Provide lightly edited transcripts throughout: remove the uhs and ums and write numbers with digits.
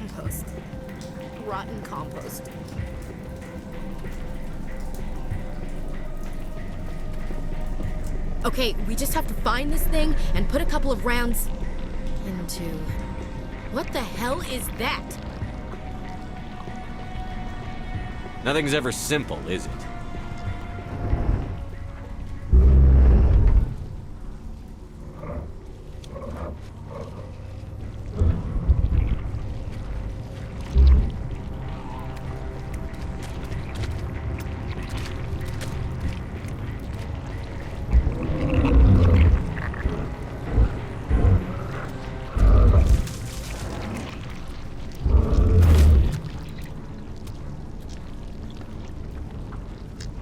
compost. Rotten compost. Okay, we just have to find this thing and put a couple of rounds into... What the hell is that? Nothing's ever simple, is it?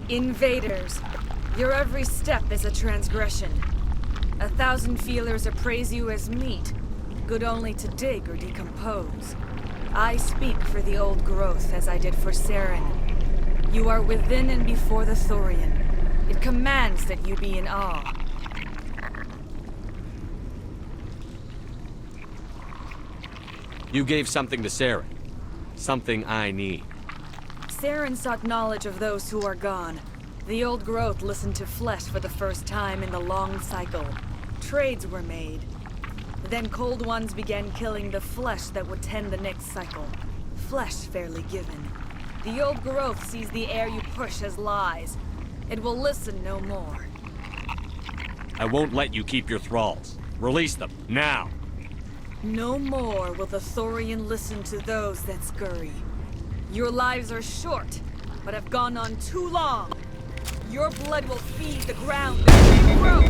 Invaders, your every step is a transgression. 1,000 feelers appraise you as meat, good only to dig or decompose. I speak for the old growth as I did for Saren. You are within and before the Thorian. It commands that you be in awe. You gave something to Saren. Something I need. Saren sought knowledge of those who are gone. The old growth listened to flesh for the first time in the long cycle. Trades were made. Then cold ones began killing the flesh that would tend the next cycle. Flesh fairly given. The old growth sees the air you push as lies. It will listen no more. I won't let you keep your thralls. Release them, now! No more will the Thorian listen to those that scurry. Your lives are short, but have gone on too long. Your blood will feed the ground that grows.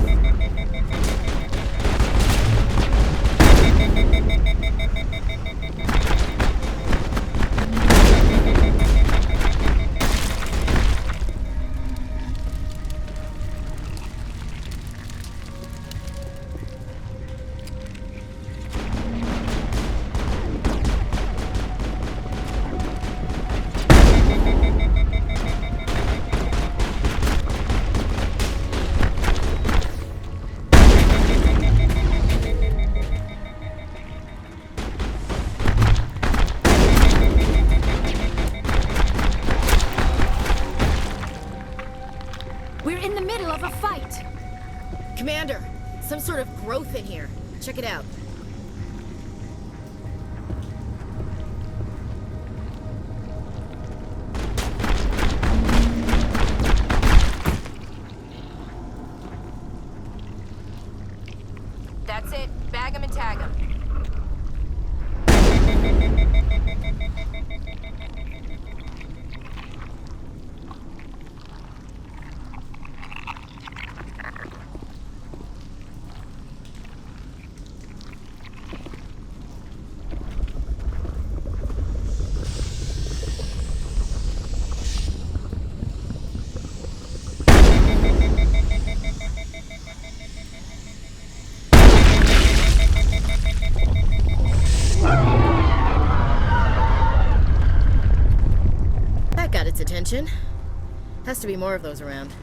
We're in the middle of a fight! Commander, some sort of growth in here. Check it out. That's it. Bag 'em and tag 'em. That got its attention. Has to be more of those around.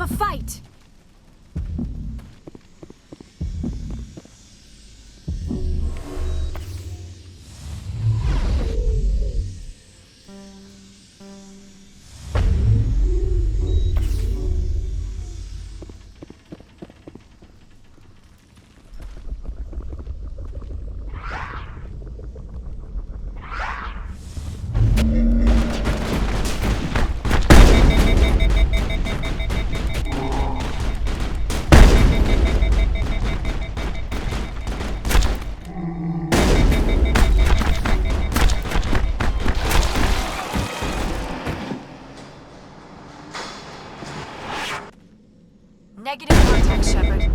a fight! Negative contact, Shepard.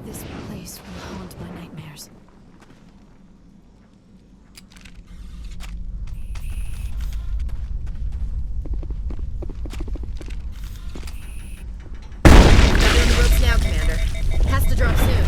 This place will haunt my nightmares. We're on the ropes now, Commander. Has to drop soon.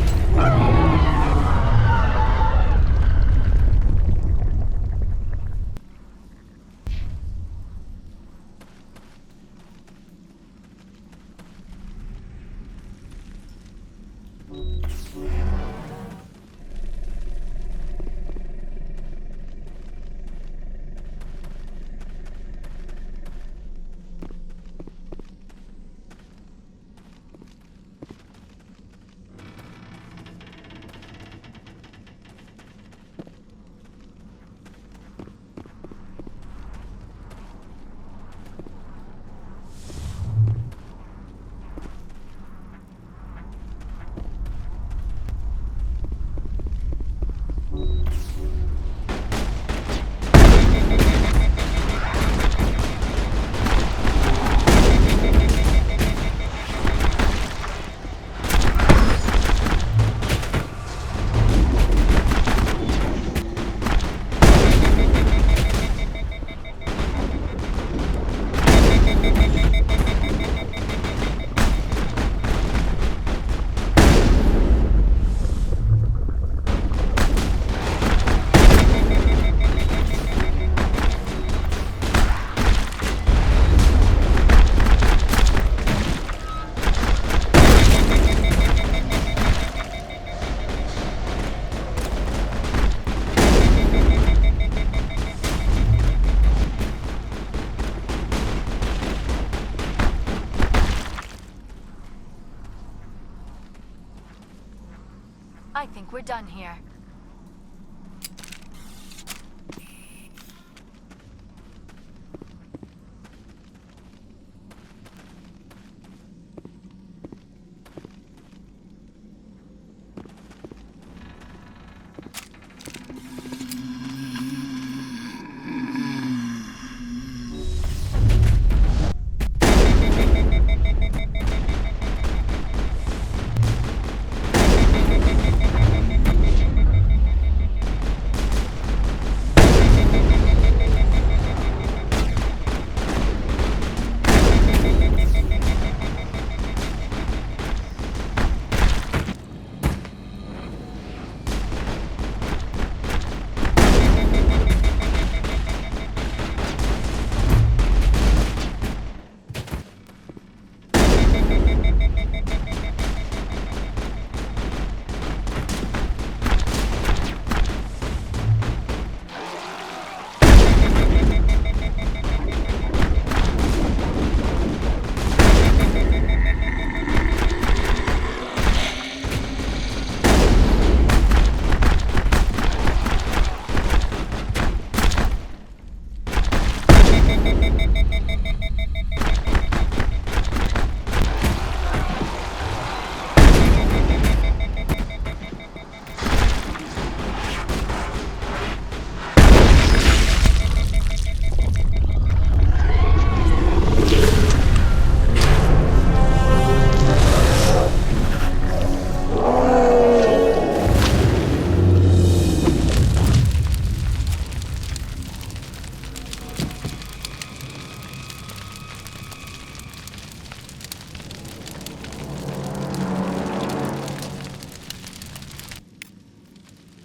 I think we're done here.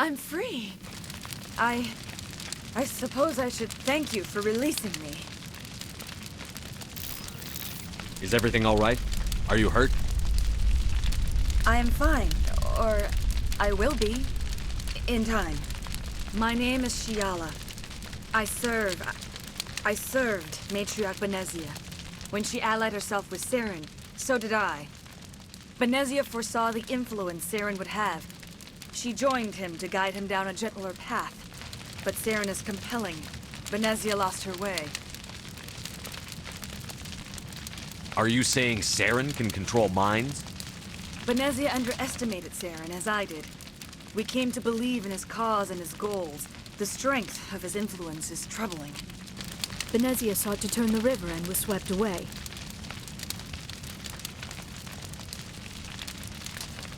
I'm free. I suppose I should thank you for releasing me. Is everything all right? Are you hurt? I am fine, or I will be, in time. My name is Shiala. I served Matriarch Benezia. When she allied herself with Saren, so did I. Benezia foresaw the influence Saren would have. She joined him to guide him down a gentler path. But Saren is compelling. Benezia lost her way. Are you saying Saren can control minds? Benezia underestimated Saren, as I did. We came to believe in his cause and his goals. The strength of his influence is troubling. Benezia sought to turn the river and was swept away.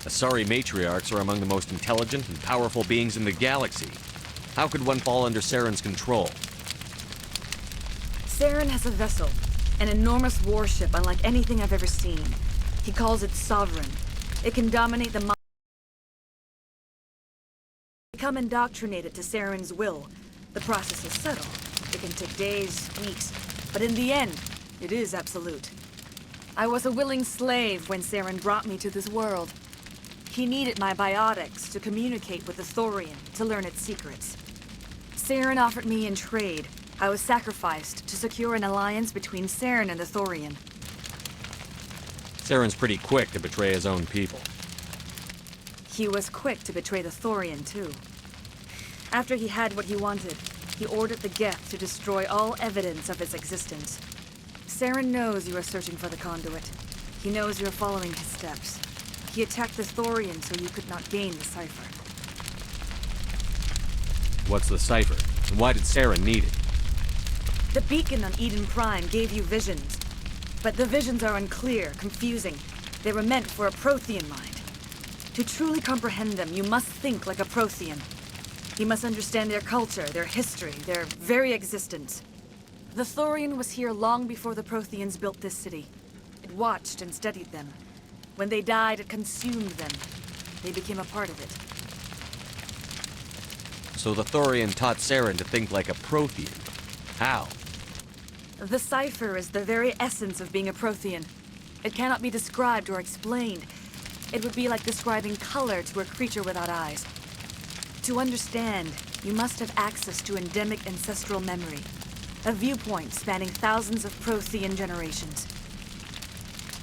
Asari matriarchs are among the most intelligent and powerful beings in the galaxy. How could one fall under Saren's control? Saren has a vessel, an enormous warship unlike anything I've ever seen. He calls it Sovereign. It can dominate the mind. Become indoctrinated to Saren's will. The process is subtle. It can take days, weeks, but in the end, it is absolute. I was a willing slave when Saren brought me to this world. He needed my biotics to communicate with the Thorian, to learn its secrets. Saren offered me in trade. I was sacrificed to secure an alliance between Saren and the Thorian. Saren's pretty quick to betray his own people. He was quick to betray the Thorian, too. After he had what he wanted, he ordered the Geth to destroy all evidence of its existence. Saren knows you are searching for the conduit. He knows you are following his steps. He attacked the Thorian so you could not gain the cipher. What's the cipher? And why did Saren need it? The beacon on Eden Prime gave you visions. But the visions are unclear, confusing. They were meant for a Prothean mind. To truly comprehend them, you must think like a Prothean. You must understand their culture, their history, their very existence. The Thorian was here long before the Protheans built this city. It watched and studied them. When they died, it consumed them. They became a part of it. So the Thorian taught Saren to think like a Prothean. How? The cipher is the very essence of being a Prothean. It cannot be described or explained. It would be like describing color to a creature without eyes. To understand, you must have access to endemic ancestral memory. A viewpoint spanning thousands of Prothean generations.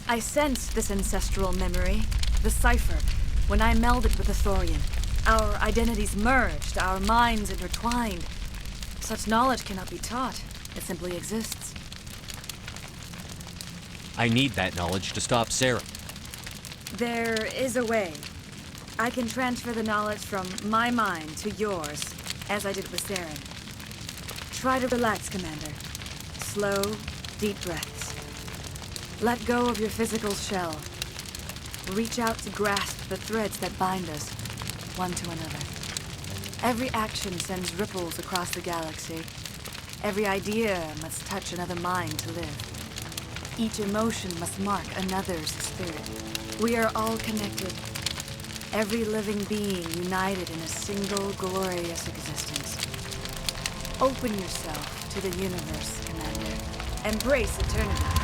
I sensed this ancestral memory, the cipher, when I melded with the Thorian. Our identities merged, our minds intertwined. Such knowledge cannot be taught. It simply exists. I need that knowledge to stop Saren. There is a way. I can transfer the knowledge from my mind to yours, as I did with Saren. Try to relax, Commander. Slow, deep breaths. Let go of your physical shell. Reach out to grasp the threads that bind us, one to another. Every action sends ripples across the galaxy. Every idea must touch another mind to live. Each emotion must mark another's spirit. We are all connected. Every living being united in a single glorious existence. Open yourself to the universe, Commander. Embrace eternity.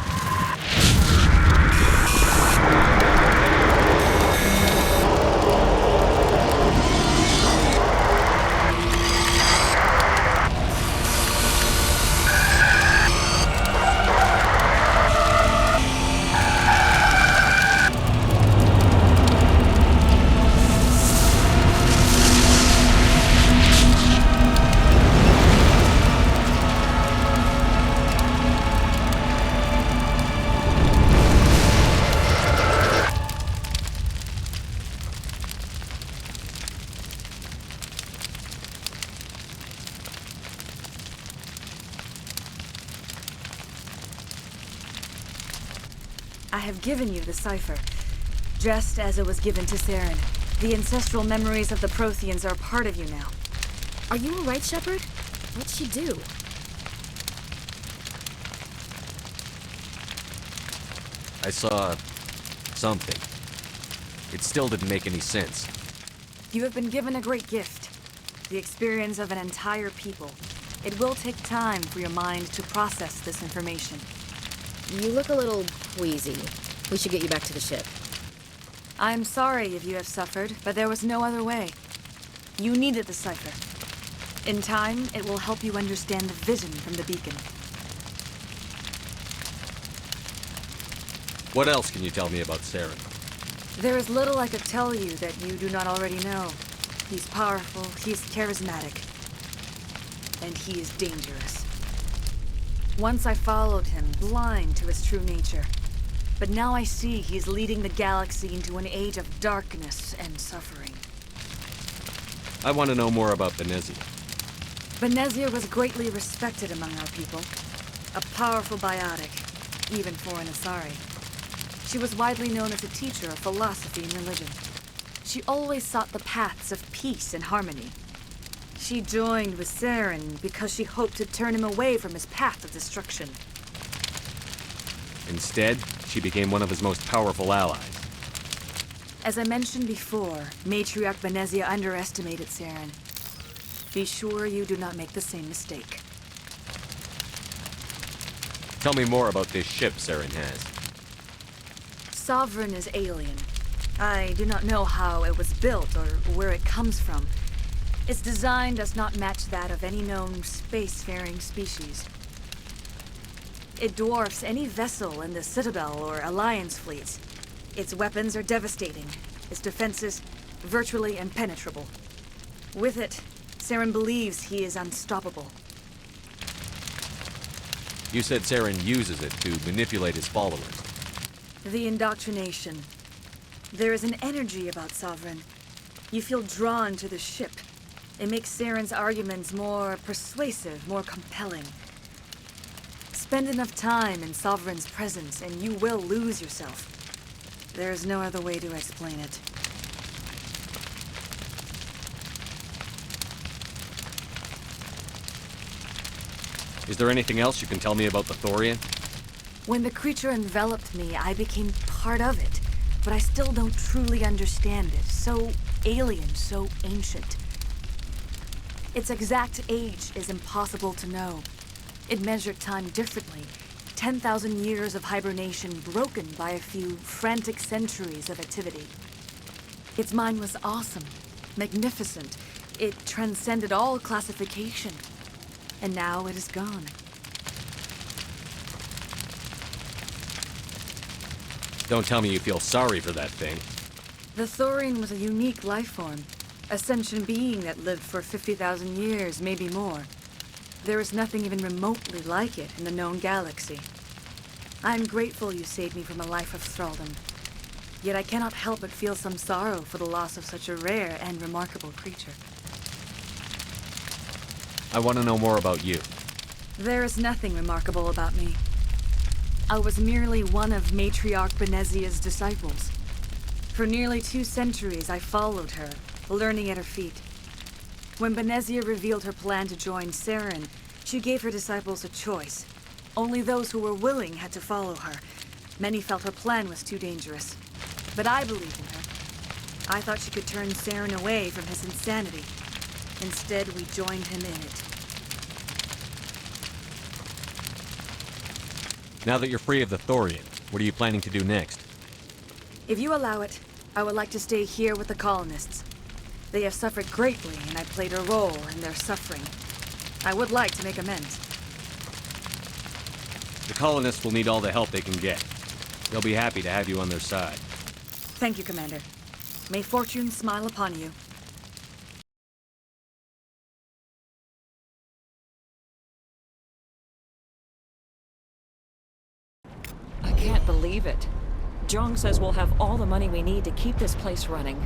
I have given you the cipher, just as it was given to Saren. The ancestral memories of the Protheans are part of you now. Are you alright, Shepard? What'd she do? I saw something. It still didn't make any sense. You have been given a great gift. the experience of an entire people. It will take time for your mind to process this information. You look a little queasy. We should get you back to the ship. I'm sorry if you have suffered, but there was no other way. You needed the cipher. In time, it will help you understand the vision from the beacon. What else can you tell me about Saren? There is little I could tell you that you do not already know. He's powerful, he's charismatic, and he is dangerous. Once I followed him, blind to his true nature. But now I see he's leading the galaxy into an age of darkness and suffering. I want to know more about Benezia. Benezia was greatly respected among our people. A powerful biotic, even for an Asari. She was widely known as a teacher of philosophy and religion. She always sought the paths of peace and harmony. She joined with Saren because she hoped to turn him away from his path of destruction. Instead, she became one of his most powerful allies. As I mentioned before, Matriarch Benezia underestimated Saren. Be sure you do not make the same mistake. Tell me more about this ship Saren has. Sovereign is alien. I do not know how it was built or where it comes from. Its design does not match that of any known spacefaring species. It dwarfs any vessel in the Citadel or Alliance fleets. Its weapons are devastating, its defenses virtually impenetrable. With it, Saren believes he is unstoppable. You said Saren uses it to manipulate his followers. The indoctrination. There is an energy about Sovereign. You feel drawn to the ship. It makes Saren's arguments more persuasive, more compelling. Spend enough time in Sovereign's presence and you will lose yourself. There is no other way to explain it. Is there anything else you can tell me about the Thorian? When the creature enveloped me, I became part of it. But I still don't truly understand it. So alien, so ancient. Its exact age is impossible to know. It measured time differently. 10,000 years of hibernation broken by a few frantic centuries of activity. Its mind was awesome, magnificent. It transcended all classification. And now it is gone. Don't tell me you feel sorry for that thing. The Thorian was a unique life form. A sentient being that lived for 50,000 years, maybe more. There is nothing even remotely like it in the known galaxy. I'm grateful you saved me from a life of thraldom. Yet I cannot help but feel some sorrow for the loss of such a rare and remarkable creature. I want to know more about you. There is nothing remarkable about me. I was merely one of Matriarch Benezia's disciples. For nearly 2 centuries I followed her, learning at her feet. When Benezia revealed her plan to join Saren, she gave her disciples a choice. Only those who were willing had to follow her. Many felt her plan was too dangerous. But I believed in her. I thought she could turn Saren away from his insanity. Instead, we joined him in it. Now that you're free of the Thorian, what are you planning to do next? If you allow it, I would like to stay here with the colonists. They have suffered greatly, and I played a role in their suffering. I would like to make amends. The colonists will need all the help they can get. They'll be happy to have you on their side. Thank you, Commander. May fortune smile upon you. I can't believe it. Jong says we'll have all the money we need to keep this place running.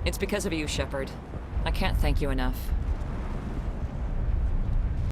It's because of you, Shepard. I can't thank you enough.